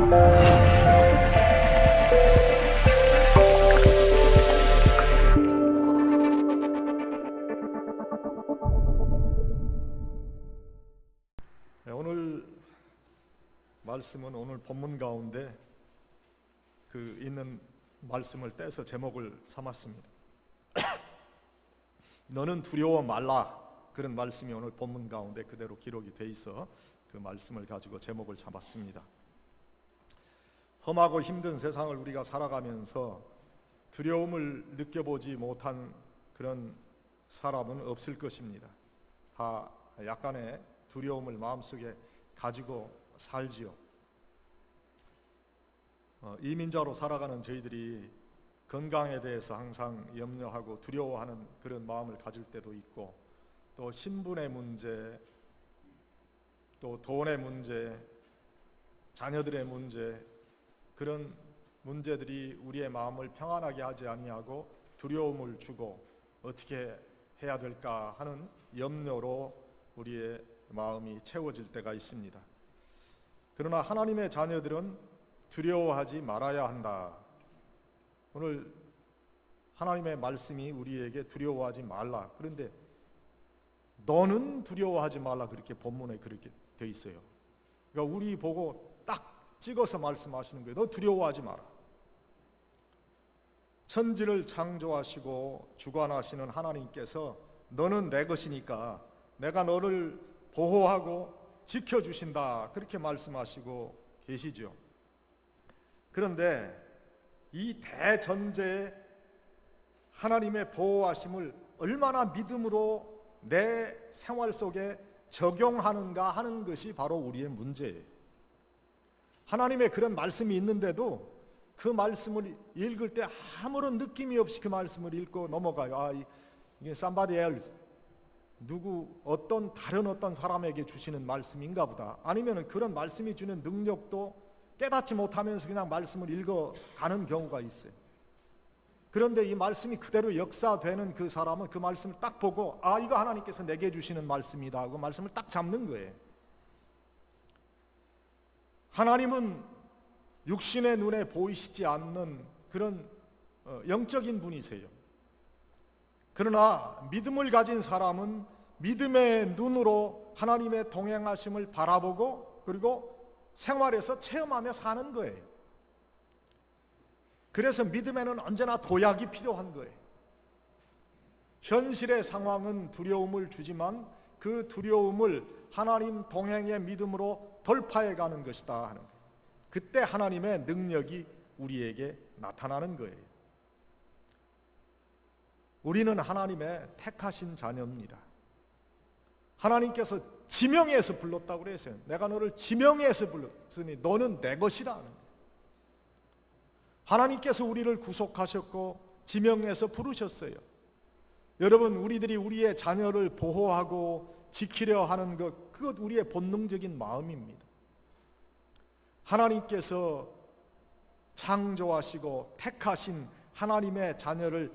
오늘 말씀은 오늘 본문 가운데 있는 말씀을 떼서 제목을 삼았습니다. 너는 두려워 말라, 그런 말씀이 오늘 본문 가운데 그대로 기록이 돼 있어 그 말씀을 가지고 제목을 잡았습니다. 험하고 힘든 세상을 우리가 살아가면서 두려움을 느껴보지 못한 그런 사람은 없을 것입니다. 다 약간의 두려움을 마음속에 가지고 살지요. 이민자로 살아가는 저희들이 건강에 대해서 항상 염려하고 두려워하는 그런 마음을 가질 때도 있고, 또 신분의 문제, 또 돈의 문제, 자녀들의 문제, 그런 문제들이 우리의 마음을 평안하게 하지 아니하고 두려움을 주고 어떻게 해야 될까 하는 염려로 우리의 마음이 채워질 때가 있습니다. 그러나 하나님의 자녀들은 두려워하지 말아야 한다. 오늘 하나님의 말씀이 우리에게 두려워하지 말라. 그런데 너는 두려워하지 말라, 그렇게 본문에 그렇게 돼 있어요. 그러니까 우리 보고 딱 찍어서 말씀하시는 거예요. 너 두려워하지 마라. 천지를 창조하시고 주관하시는 하나님께서 너는 내 것이니까 내가 너를 보호하고 지켜주신다, 그렇게 말씀하시고 계시죠. 그런데 이 대전제에 하나님의 보호하심을 얼마나 믿음으로 내 생활 속에 적용하는가 하는 것이 바로 우리의 문제예요. 하나님의 그런 말씀이 있는데도 그 말씀을 읽을 때 아무런 느낌이 없이 그 말씀을 읽고 넘어가요. 이게 somebody else, 다른 어떤 사람에게 주시는 말씀인가 보다. 아니면 그런 말씀이 주는 능력도 깨닫지 못하면서 그냥 말씀을 읽어가는 경우가 있어요. 그런데 이 말씀이 그대로 역사되는 그 사람은 그 말씀을 딱 보고 이거 하나님께서 내게 주시는 말씀이다 하고 말씀을 딱 잡는 거예요. 하나님은 육신의 눈에 보이시지 않는 그런 영적인 분이세요. 그러나 믿음을 가진 사람은 믿음의 눈으로 하나님의 동행하심을 바라보고 그리고 생활에서 체험하며 사는 거예요. 그래서 믿음에는 언제나 도약이 필요한 거예요. 현실의 상황은 두려움을 주지만 그 두려움을 하나님 동행의 믿음으로 돌파해 가는 것이다 하는 거예요. 그때 하나님의 능력이 우리에게 나타나는 거예요. 우리는 하나님의 택하신 자녀입니다. 하나님께서 지명해서 불렀다고 그랬어요. 내가 너를 지명해서 불렀으니 너는 내 것이라는 거예요. 하나님께서 우리를 구속하셨고 지명해서 부르셨어요. 여러분, 우리들이 우리의 자녀를 보호하고 지키려 하는 것, 그것 우리의 본능적인 마음입니다. 하나님께서 창조하시고 택하신 하나님의 자녀를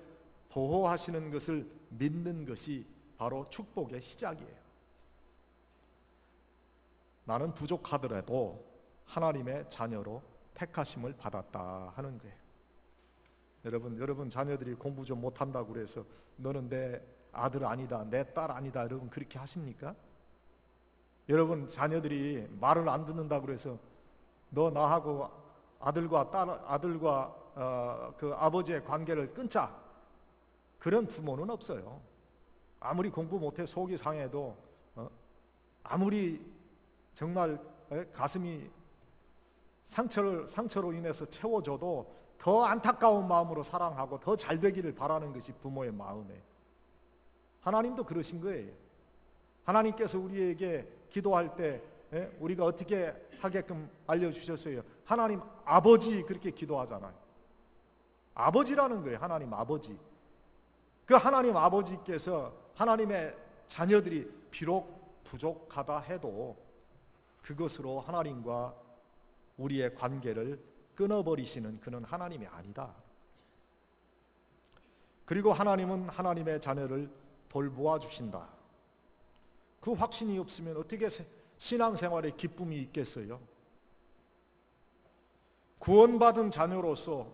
보호하시는 것을 믿는 것이 바로 축복의 시작이에요. 나는 부족하더라도 하나님의 자녀로 택하심을 받았다 하는 거예요. 여러분 자녀들이 공부 좀 못한다고 그래서 너는 내 아들 아니다, 내 딸 아니다, 여러분 그렇게 하십니까? 여러분 자녀들이 말을 안 듣는다고 그래서 너 나하고 아들과 그 아버지의 관계를 끊자, 그런 부모는 없어요. 아무리 공부 못해 속이 상해도 아무리 정말 가슴이 상처로 인해서 채워져도 더 안타까운 마음으로 사랑하고 더 잘 되기를 바라는 것이 부모의 마음이에요. 하나님도 그러신 거예요. 하나님께서 우리에게 기도할 때 우리가 어떻게 하게끔 알려주셨어요. 하나님 아버지, 그렇게 기도하잖아요. 아버지라는 거예요. 하나님 아버지. 그 하나님 아버지께서 하나님의 자녀들이 비록 부족하다 해도 그것으로 하나님과 우리의 관계를 끊어버리시는 그런 하나님이 아니다. 그리고 하나님은 하나님의 자녀를 돌보아 주신다. 그 확신이 없으면 어떻게 신앙생활에 기쁨이 있겠어요? 구원받은 자녀로서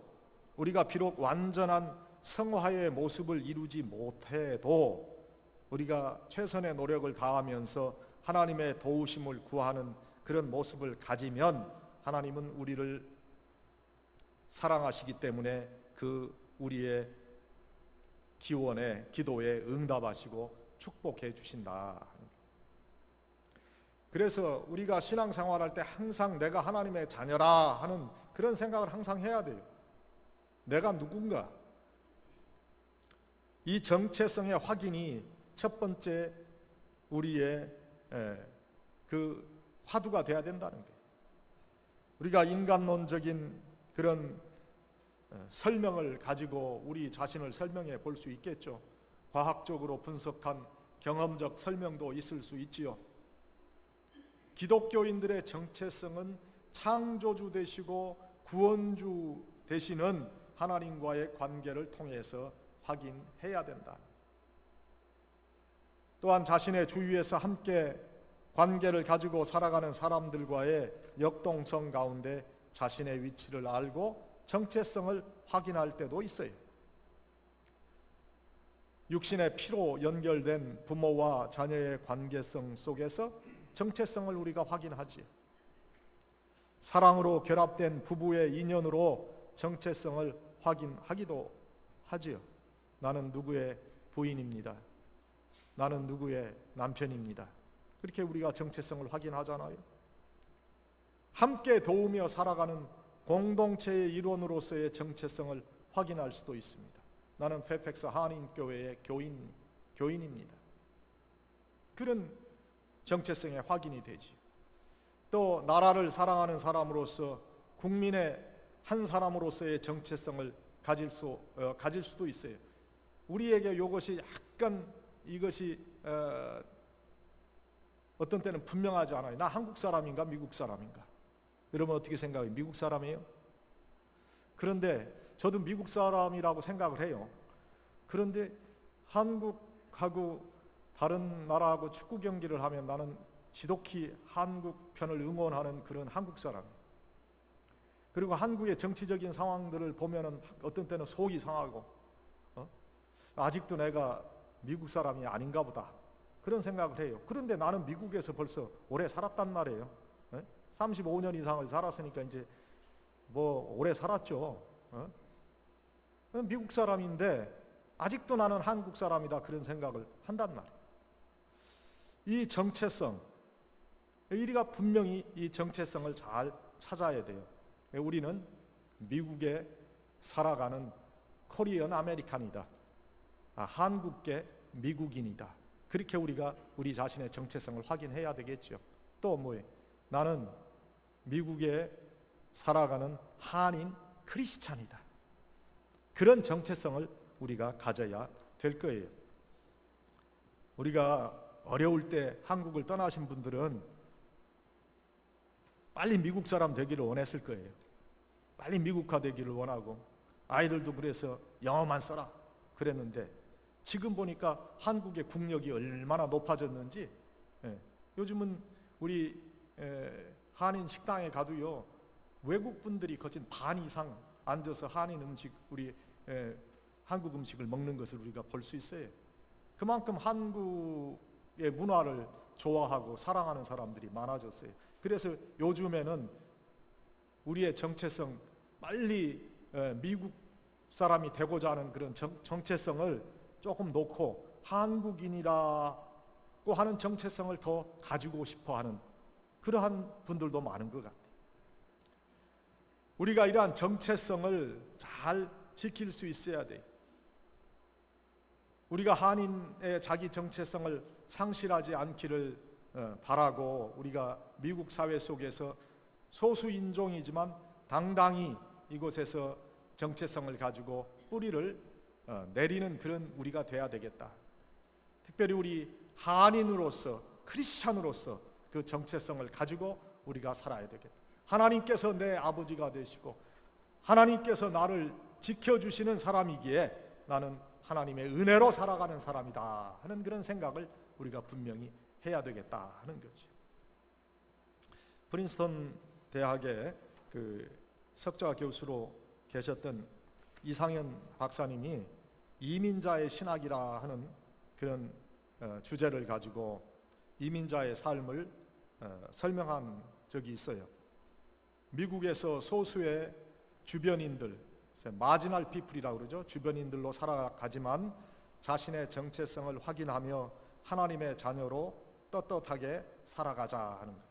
우리가 비록 완전한 성화의 모습을 이루지 못해도 우리가 최선의 노력을 다하면서 하나님의 도우심을 구하는 그런 모습을 가지면 하나님은 우리를 사랑하시기 때문에 그 우리의 기원에, 기도에 응답하시고 축복해 주신다. 그래서 우리가 신앙생활할 때 항상 내가 하나님의 자녀라 하는 그런 생각을 항상 해야 돼요. 내가 누군가. 이 정체성의 확인이 첫 번째 우리의 그 화두가 돼야 된다는 거예요. 우리가 인간론적인 그런 설명을 가지고 우리 자신을 설명해 볼 수 있겠죠. 과학적으로 분석한 경험적 설명도 있을 수 있지요. 기독교인들의 정체성은 창조주 되시고 구원주 되시는 하나님과의 관계를 통해서 확인해야 된다. 또한 자신의 주위에서 함께 관계를 가지고 살아가는 사람들과의 역동성 가운데 자신의 위치를 알고 정체성을 확인할 때도 있어요. 육신의 피로 연결된 부모와 자녀의 관계성 속에서 정체성을 우리가 확인하지요. 사랑으로 결합된 부부의 인연으로 정체성을 확인하기도 하지요. 나는 누구의 부인입니다. 나는 누구의 남편입니다. 그렇게 우리가 정체성을 확인하잖아요. 함께 도우며 살아가는 공동체의 일원으로서의 정체성을 확인할 수도 있습니다. 나는 페펙스 한인교회의 교인입니다. 그런 정체성의 확인이 되지. 또 나라를 사랑하는 사람으로서 국민의 한 사람으로서의 정체성을 가질 수도 있어요. 우리에게 이것이 약간 이것이 어떤 때는 분명하지 않아요. 나 한국 사람인가 미국 사람인가? 여러분 어떻게 생각해요? 미국 사람이에요? 그런데 저도 미국 사람이라고 생각을 해요. 그런데 한국하고 다른 나라하고 축구 경기를 하면 나는 지독히 한국 편을 응원하는 그런 한국 사람. 그리고 한국의 정치적인 상황들을 보면은 어떤 때는 속이 상하고 아직도 내가 미국 사람이 아닌가 보다 그런 생각을 해요. 그런데 나는 미국에서 벌써 오래 살았단 말이에요. 35년 이상을 살았으니까 이제 뭐 오래 살았죠. 미국 사람인데 아직도 나는 한국 사람이다 그런 생각을 한단 말이에요. 이 정체성, 우리가 분명히 이 정체성을 잘 찾아야 돼요. 우리는 미국에 살아가는 코리안 아메리칸이다. 한국계 미국인이다. 그렇게 우리가 우리 자신의 정체성을 확인해야 되겠죠. 또 뭐예요? 나는 미국에 살아가는 한인 크리스찬이다. 그런 정체성을 우리가 가져야 될 거예요. 우리가 어려울 때 한국을 떠나신 분들은 빨리 미국 사람 되기를 원했을 거예요. 빨리 미국화 되기를 원하고 아이들도 그래서 영어만 써라 그랬는데 지금 보니까 한국의 국력이 얼마나 높아졌는지 요즘은 우리 한인 식당에 가도요 외국 분들이 거진 반 이상 앉아서 한인 음식 우리 한국 음식을 먹는 것을 우리가 볼 수 있어요. 그만큼 한국의 문화를 좋아하고 사랑하는 사람들이 많아졌어요. 그래서 요즘에는 우리의 정체성 빨리 미국 사람이 되고자 하는 그런 정체성을 조금 놓고 한국인이라고 하는 정체성을 더 가지고 싶어 하는 그러한 분들도 많은 것 같아요. 우리가 이러한 정체성을 잘 지킬 수 있어야 돼요. 우리가 한인의 자기 정체성을 상실하지 않기를 바라고 우리가 미국 사회 속에서 소수 인종이지만 당당히 이곳에서 정체성을 가지고 뿌리를 내리는 그런 우리가 돼야 되겠다. 특별히 우리 한인으로서 크리스찬으로서 그 정체성을 가지고 우리가 살아야 되겠다. 하나님께서 내 아버지가 되시고 하나님께서 나를 지켜주시는 사람이기에 나는 하나님의 은혜로 살아가는 사람이다 하는 그런 생각을 우리가 분명히 해야 되겠다 하는 거죠. 프린스턴 대학의 그 석좌 교수로 계셨던 이상현 박사님이 이민자의 신학이라 하는 그런 주제를 가지고 이민자의 삶을 설명한 적이 있어요. 미국에서 소수의 주변인들, 마지널 피플이라고 그러죠. 주변인들로 살아가지만 자신의 정체성을 확인하며 하나님의 자녀로 떳떳하게 살아가자 하는 거예요.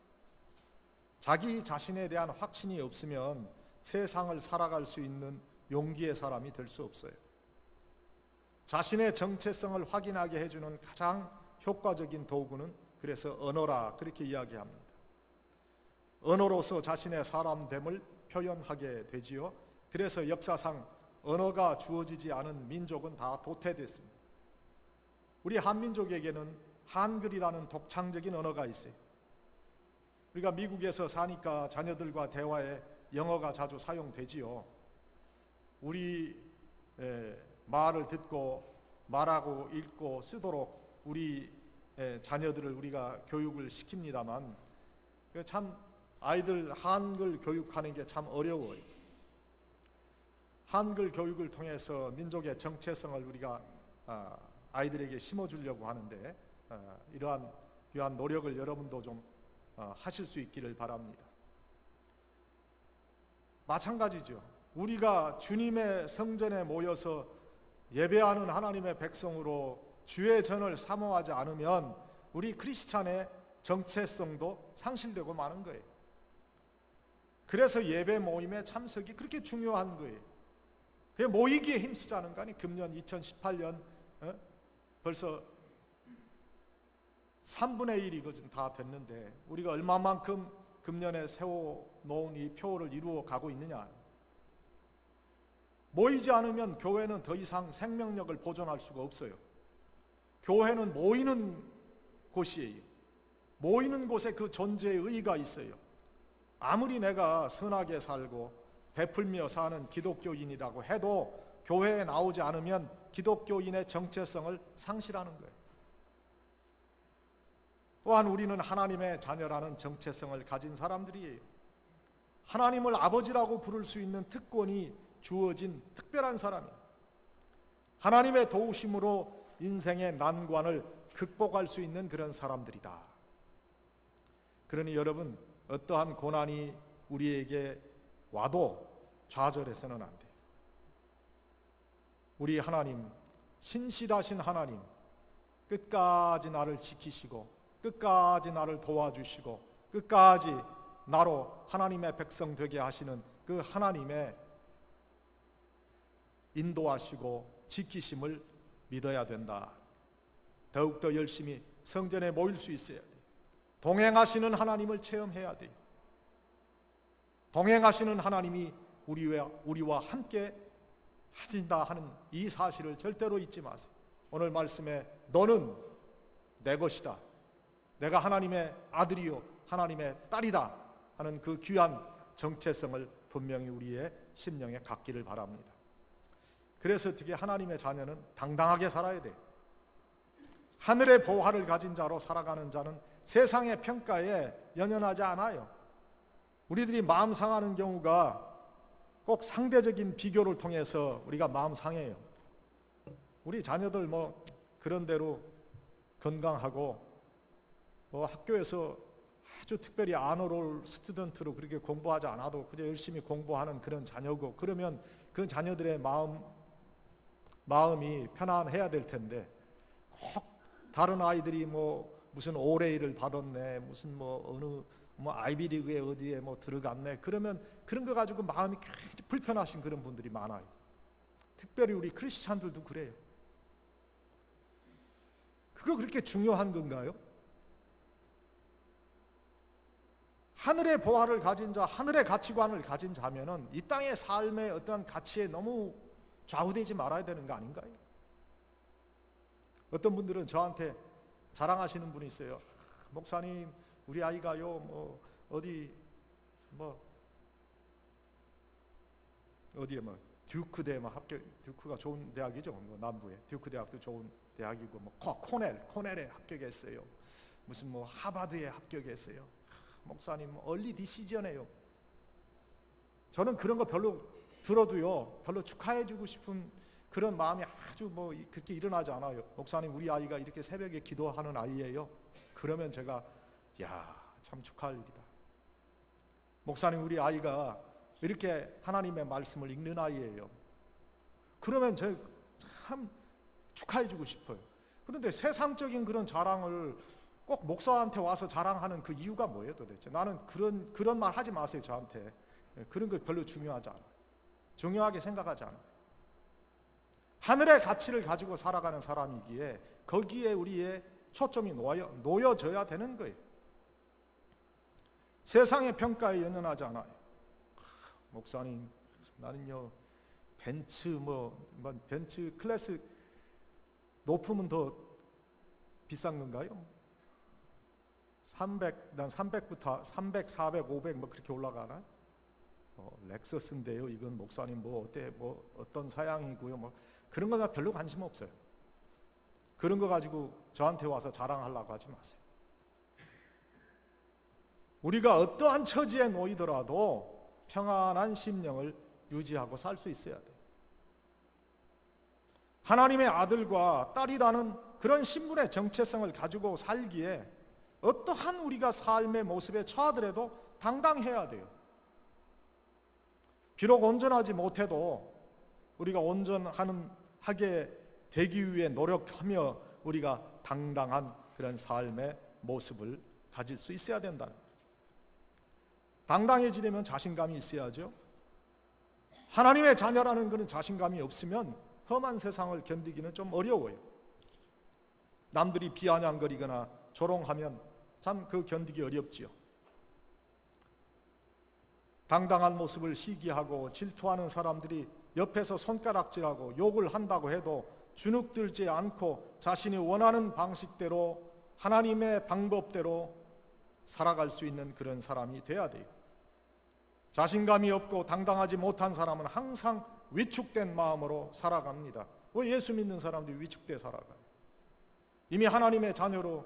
자기 자신에 대한 확신이 없으면 세상을 살아갈 수 있는 용기의 사람이 될 수 없어요. 자신의 정체성을 확인하게 해주는 가장 효과적인 도구는 그래서 언어라 그렇게 이야기합니다. 언어로서 자신의 사람됨을 표현하게 되지요. 그래서 역사상 언어가 주어지지 않은 민족은 다 도태됐습니다. 우리 한민족에게는 한글이라는 독창적인 언어가 있어요. 우리가 미국에서 사니까 자녀들과 대화에 영어가 자주 사용되지요. 우리 말을 듣고 말하고 읽고 쓰도록 우리 자녀들을 우리가 교육을 시킵니다만 참 아이들 한글 교육하는 게 참 어려워요. 한글 교육을 통해서 민족의 정체성을 우리가 아이들에게 심어주려고 하는데 이러한 귀한 노력을 여러분도 좀 하실 수 있기를 바랍니다. 마찬가지죠. 우리가 주님의 성전에 모여서 예배하는 하나님의 백성으로 주의 전을 사모하지 않으면 우리 크리스찬의 정체성도 상실되고 마는 거예요. 그래서 예배 모임의 참석이 그렇게 중요한 거예요. 그게 모이기에 힘쓰자는 거 아니. 금년 2018년 벌써 3분의 1이 지금 다 됐는데 우리가 얼마만큼 금년에 세워놓은 이 표를 이루어 가고 있느냐. 모이지 않으면 교회는 더 이상 생명력을 보존할 수가 없어요. 교회는 모이는 곳이에요. 모이는 곳에 그 존재의 의의가 있어요. 아무리 내가 선하게 살고 베풀며 사는 기독교인이라고 해도 교회에 나오지 않으면 기독교인의 정체성을 상실하는 거예요. 또한 우리는 하나님의 자녀라는 정체성을 가진 사람들이에요. 하나님을 아버지라고 부를 수 있는 특권이 주어진 특별한 사람이에요. 하나님의 도우심으로 인생의 난관을 극복할 수 있는 그런 사람들이다. 그러니 여러분, 어떠한 고난이 우리에게 와도 좌절해서는 안 돼요. 우리 하나님, 신실하신 하나님, 끝까지 나를 지키시고 끝까지 나를 도와주시고 끝까지 나로 하나님의 백성 되게 하시는 그 하나님의 인도하시고 지키심을 믿어야 된다. 더욱더 열심히 성전에 모일 수 있어야 돼요. 동행하시는 하나님을 체험해야 돼요. 동행하시는 하나님이 우리와 함께 하신다 하는 이 사실을 절대로 잊지 마세요. 오늘 말씀에 너는 내 것이다, 내가 하나님의 아들이요 하나님의 딸이다 하는 그 귀한 정체성을 분명히 우리의 심령에 갖기를 바랍니다. 그래서 어떻게 하나님의 자녀는 당당하게 살아야 돼요. 하늘의 보화를 가진 자로 살아가는 자는 세상의 평가에 연연하지 않아요. 우리들이 마음 상하는 경우가 꼭 상대적인 비교를 통해서 우리가 마음 상해요. 우리 자녀들 그런 대로 건강하고 학교에서 아주 특별히 아너롤 스튜던트로 그렇게 공부하지 않아도 그냥 열심히 공부하는 그런 자녀고, 그러면 그 자녀들의 마음이 편안해야 될 텐데 꼭 다른 아이들이 무슨 올해를 받았네, 무슨 어느 아이비리그에 어디에 들어갔네, 그러면 그런 거 가지고 마음이 굉장히 불편하신 그런 분들이 많아요. 특별히 우리 크리스찬들도 그래요. 그거 그렇게 중요한 건가요? 하늘의 보화를 가진 자, 하늘의 가치관을 가진 자면은 이 땅의 삶의 어떤 가치에 너무 좌우되지 말아야 되는 거 아닌가요? 어떤 분들은 저한테 자랑하시는 분이 있어요. 목사님, 우리 아이가요 어디에 듀크대 합격, 듀크가 좋은 대학이죠. 남부에 듀크 대학도 좋은 대학이고 코넬에 합격했어요. 무슨 하버드에 합격했어요. 목사님 얼리 디시전이에요. 저는 그런 거 별로 들어도요, 별로 축하해주고 싶은 그런 마음이 아주 뭐 그렇게 일어나지 않아요. 목사님, 우리 아이가 이렇게 새벽에 기도하는 아이예요. 그러면 제가 참 축하할 일이다. 목사님, 우리 아이가 이렇게 하나님의 말씀을 읽는 아이예요. 그러면 제가 참 축하해주고 싶어요. 그런데 세상적인 그런 자랑을 꼭 목사한테 와서 자랑하는 그 이유가 뭐예요 도대체? 나는 그런 말 하지 마세요 저한테. 그런 거 별로 중요하지 않아요. 중요하게 생각하지 않아요. 하늘의 가치를 가지고 살아가는 사람이기에 거기에 우리의 초점이 놓여져야 되는 거예요. 세상의 평가에 연연하지 않아요. 목사님, 나는요 벤츠 벤츠 클래스 높으면 더 비싼 건가요? 300, 300, 400, 500 뭐 그렇게 올라가나? 렉서스인데요. 이건 목사님 어떤 사양이고요. 뭐 그런 거 별로 관심 없어요. 그런 거 가지고 저한테 와서 자랑하려고 하지 마세요. 우리가 어떠한 처지에 놓이더라도 평안한 심령을 유지하고 살 수 있어야 돼요. 하나님의 아들과 딸이라는 그런 신분의 정체성을 가지고 살기에 어떠한 우리가 삶의 모습에 처하더라도 당당해야 돼요. 비록 온전하지 못해도 우리가 온전하게 되기 위해 노력하며 우리가 당당한 그런 삶의 모습을 가질 수 있어야 된다는 거예요. 당당해지려면 자신감이 있어야죠. 하나님의 자녀라는 그런 자신감이 없으면 험한 세상을 견디기는 좀 어려워요. 남들이 비아냥거리거나 조롱하면 참 그 견디기 어렵지요. 당당한 모습을 시기하고 질투하는 사람들이 옆에서 손가락질하고 욕을 한다고 해도 주눅들지 않고 자신이 원하는 방식대로 하나님의 방법대로 살아갈 수 있는 그런 사람이 돼야 돼요. 자신감이 없고 당당하지 못한 사람은 항상 위축된 마음으로 살아갑니다. 왜 예수 믿는 사람들이 위축돼 살아가요? 이미 하나님의 자녀로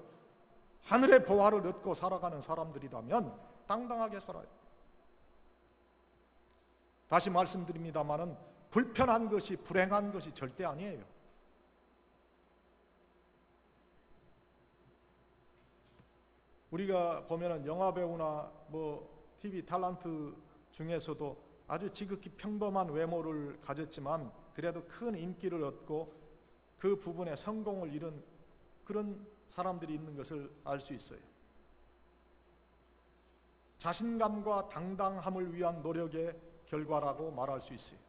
하늘의 보화를 얻고 살아가는 사람들이라면 당당하게 살아요. 다시 말씀드립니다마는 불편한 것이 불행한 것이 절대 아니에요. 우리가 보면은 영화 배우나 TV 탤런트 중에서도 아주 지극히 평범한 외모를 가졌지만 그래도 큰 인기를 얻고 그 부분에 성공을 이룬 그런 사람들이 있는 것을 알 수 있어요. 자신감과 당당함을 위한 노력의 결과라고 말할 수 있어요.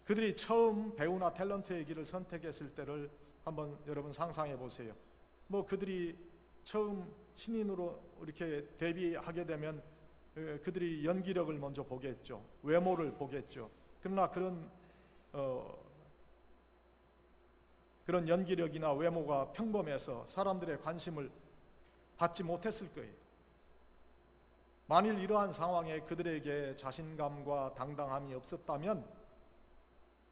그들이 처음 배우나 탤런트의 길을 선택했을 때를 한번 여러분 상상해 보세요. 그들이 처음 신인으로 이렇게 데뷔하게 되면 그들이 연기력을 먼저 보겠죠. 외모를 보겠죠. 그러나 그런 연기력이나 외모가 평범해서 사람들의 관심을 받지 못했을 거예요. 만일 이러한 상황에 그들에게 자신감과 당당함이 없었다면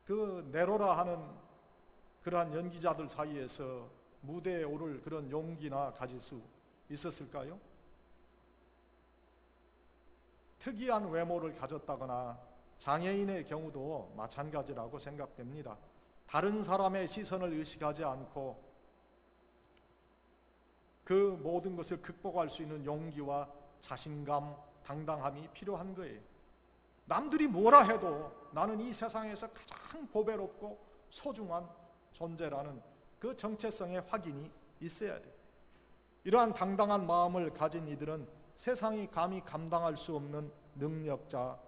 그 네로라 하는 그러한 연기자들 사이에서 무대에 오를 그런 용기나 가질 수 있었을까요? 특이한 외모를 가졌다거나 장애인의 경우도 마찬가지라고 생각됩니다. 다른 사람의 시선을 의식하지 않고 그 모든 것을 극복할 수 있는 용기와 자신감, 당당함이 필요한 거예요. 남들이 뭐라 해도 나는 이 세상에서 가장 보배롭고 소중한 존재라는 그 정체성의 확인이 있어야 돼요. 이러한 당당한 마음을 가진 이들은 세상이 감히 감당할 수 없는 능력자,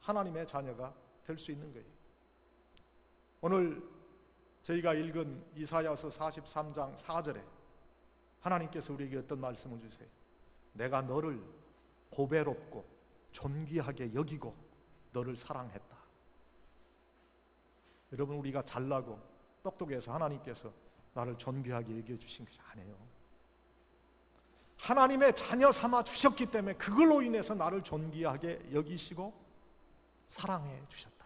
하나님의 자녀가 될 수 있는 거예요. 오늘 저희가 읽은 이사야서 43장 4절에 하나님께서 우리에게 어떤 말씀을 주세요? 내가 너를 보배롭고 존귀하게 여기고 너를 사랑했다. 여러분, 우리가 잘나고 똑똑해서 하나님께서 나를 존귀하게 여겨주신 것이 아니에요. 하나님의 자녀 삼아 주셨기 때문에 그걸로 인해서 나를 존귀하게 여기시고 사랑해 주셨다.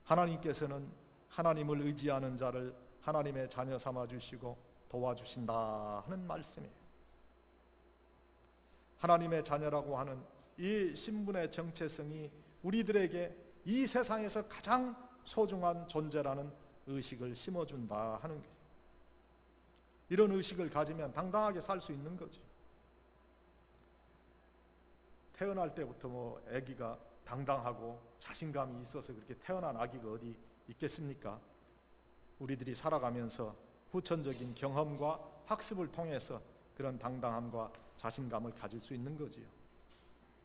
하나님께서는 하나님을 의지하는 자를 하나님의 자녀 삼아 주시고 도와주신다 하는 말씀이에요. 하나님의 자녀라고 하는 이 신분의 정체성이 우리들에게 이 세상에서 가장 소중한 존재라는 의식을 심어준다 하는 거예요. 이런 의식을 가지면 당당하게 살 수 있는 거죠. 태어날 때부터 아기가 당당하고 자신감이 있어서 그렇게 태어난 아기가 어디 있겠습니까? 우리들이 살아가면서 후천적인 경험과 학습을 통해서 그런 당당함과 자신감을 가질 수 있는 거지요.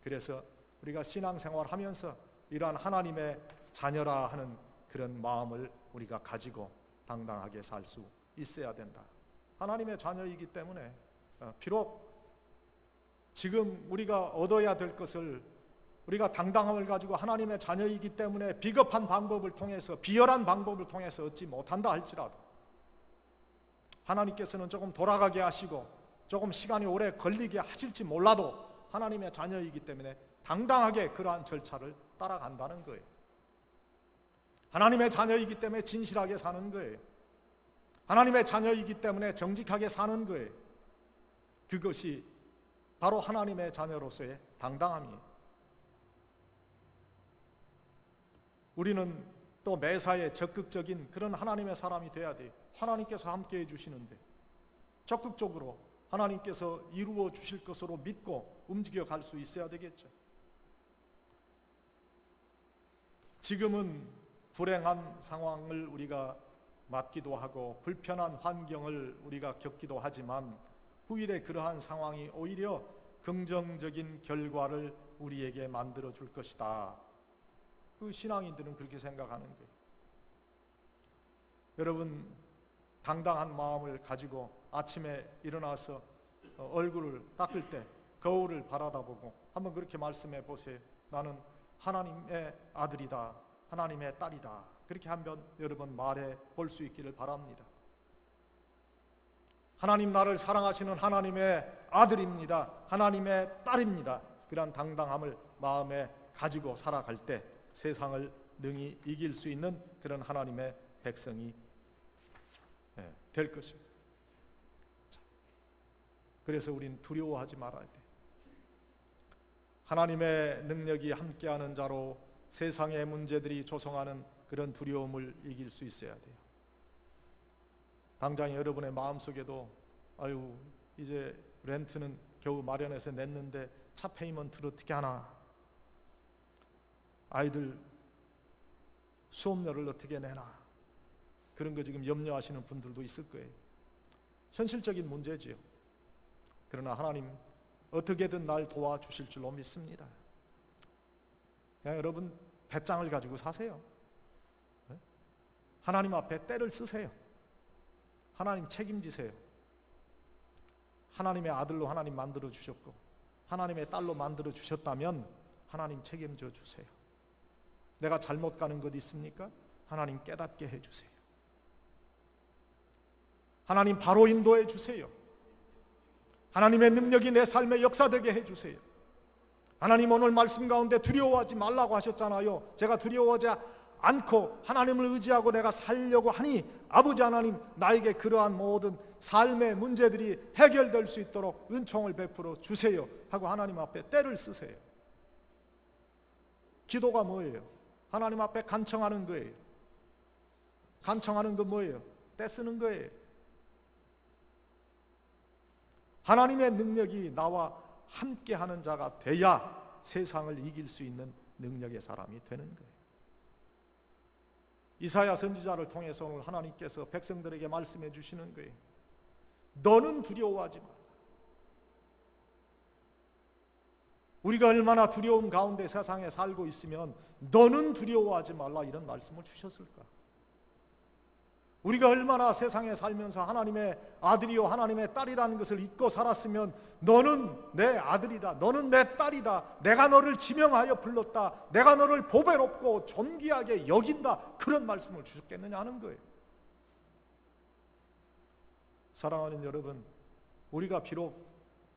그래서 우리가 신앙생활 하면서 이러한 하나님의 자녀라 하는 그런 마음을 우리가 가지고 당당하게 살 수 있어야 된다. 하나님의 자녀이기 때문에 비록 지금 우리가 얻어야 될 것을 우리가 당당함을 가지고 하나님의 자녀이기 때문에 비겁한 방법을 통해서 비열한 방법을 통해서 얻지 못한다 할지라도 하나님께서는 조금 돌아가게 하시고 조금 시간이 오래 걸리게 하실지 몰라도 하나님의 자녀이기 때문에 당당하게 그러한 절차를 따라간다는 거예요. 하나님의 자녀이기 때문에 진실하게 사는 거예요. 하나님의 자녀이기 때문에 정직하게 사는 거예요. 그것이 바로 하나님의 자녀로서의 당당함이에요. 우리는 또 매사에 적극적인 그런 하나님의 사람이 돼야 돼요. 하나님께서 함께 해주시는데 적극적으로 하나님께서 이루어 주실 것으로 믿고 움직여 갈 수 있어야 되겠죠. 지금은 불행한 상황을 우리가 맞기도 하고 불편한 환경을 우리가 겪기도 하지만 후일에 그러한 상황이 오히려 긍정적인 결과를 우리에게 만들어 줄 것이다. 그 신앙인들은 그렇게 생각하는 거예요. 여러분, 당당한 마음을 가지고 아침에 일어나서 얼굴을 닦을 때 거울을 바라다보고 한번 그렇게 말씀해 보세요. 나는 하나님의 아들이다, 하나님의 딸이다. 그렇게 한번 여러분 말해 볼 수 있기를 바랍니다. 하나님 나를 사랑하시는 하나님의 아들입니다, 하나님의 딸입니다. 그런 당당함을 마음에 가지고 살아갈 때 세상을 능히 이길 수 있는 그런 하나님의 백성이 될 것입니다. 그래서 우린 두려워하지 말아야 돼. 하나님의 능력이 함께하는 자로 세상의 문제들이 조성하는 그런 두려움을 이길 수 있어야 돼요. 당장 여러분의 마음속에도 아유 이제 렌트는 겨우 마련해서 냈는데 차 페이먼트를 어떻게 하나, 아이들 수업료를 어떻게 내나, 그런 거 지금 염려하시는 분들도 있을 거예요. 현실적인 문제지요. 그러나 하나님 어떻게든 날 도와주실 줄로 믿습니다. 그냥 여러분 배짱을 가지고 사세요. 하나님 앞에 때를 쓰세요. 하나님 책임지세요. 하나님의 아들로 하나님 만들어 주셨고 하나님의 딸로 만들어 주셨다면 하나님 책임져 주세요. 내가 잘못 가는 것 있습니까? 하나님 깨닫게 해주세요. 하나님 바로 인도해 주세요. 하나님의 능력이 내 삶에 역사되게 해주세요. 하나님 오늘 말씀 가운데 두려워하지 말라고 하셨잖아요. 제가 두려워하지 않고 하나님을 의지하고 내가 살려고 하니 아버지 하나님 나에게 그러한 모든 삶의 문제들이 해결될 수 있도록 은총을 베풀어 주세요 하고 하나님 앞에 때를 쓰세요. 기도가 뭐예요? 하나님 앞에 간청하는 거예요. 간청하는 건 뭐예요? 때 쓰는 거예요. 하나님의 능력이 나와 함께하는 자가 돼야 세상을 이길 수 있는 능력의 사람이 되는 거예요. 이사야 선지자를 통해서 오늘 하나님께서 백성들에게 말씀해 주시는 거예요. 너는 두려워하지 마라. 우리가 얼마나 두려움 가운데 세상에 살고 있으면 너는 두려워하지 말라 이런 말씀을 주셨을까? 우리가 얼마나 세상에 살면서 하나님의 아들이요 하나님의 딸이라는 것을 잊고 살았으면 너는 내 아들이다, 너는 내 딸이다, 내가 너를 지명하여 불렀다, 내가 너를 보배롭고 존귀하게 여긴다, 그런 말씀을 주셨겠느냐 하는 거예요. 사랑하는 여러분, 우리가 비록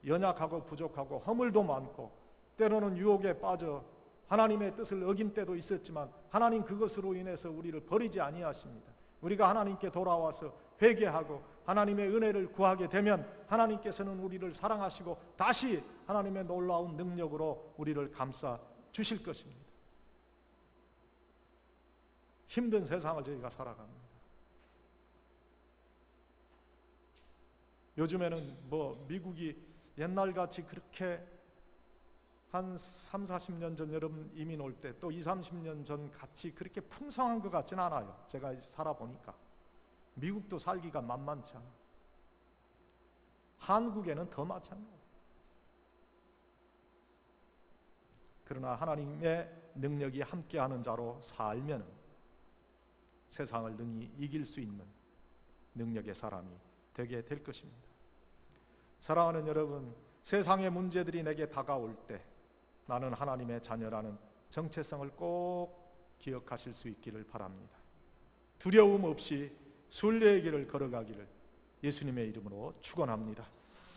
연약하고 부족하고 허물도 많고 때로는 유혹에 빠져 하나님의 뜻을 어긴 때도 있었지만 하나님 그것으로 인해서 우리를 버리지 아니하십니다. 우리가 하나님께 돌아와서 회개하고 하나님의 은혜를 구하게 되면 하나님께서는 우리를 사랑하시고 다시 하나님의 놀라운 능력으로 우리를 감싸 주실 것입니다. 힘든 세상을 저희가 살아갑니다. 요즘에는 미국이 옛날같이 그렇게 한 3, 40년 전 여러분 이민 올 때 또 2, 30년 전 같이 그렇게 풍성한 것 같지는 않아요. 제가 살아보니까 미국도 살기가 만만치 않아요. 한국에는 더 마찬가지예요. 그러나 하나님의 능력이 함께하는 자로 살면 세상을 능히 이길 수 있는 능력의 사람이 되게 될 것입니다. 사랑하는 여러분, 세상의 문제들이 내게 다가올 때 나는 하나님의 자녀라는 정체성을 꼭 기억하실 수 있기를 바랍니다. 두려움 없이 순례의 길을 걸어가기를 예수님의 이름으로 축원합니다.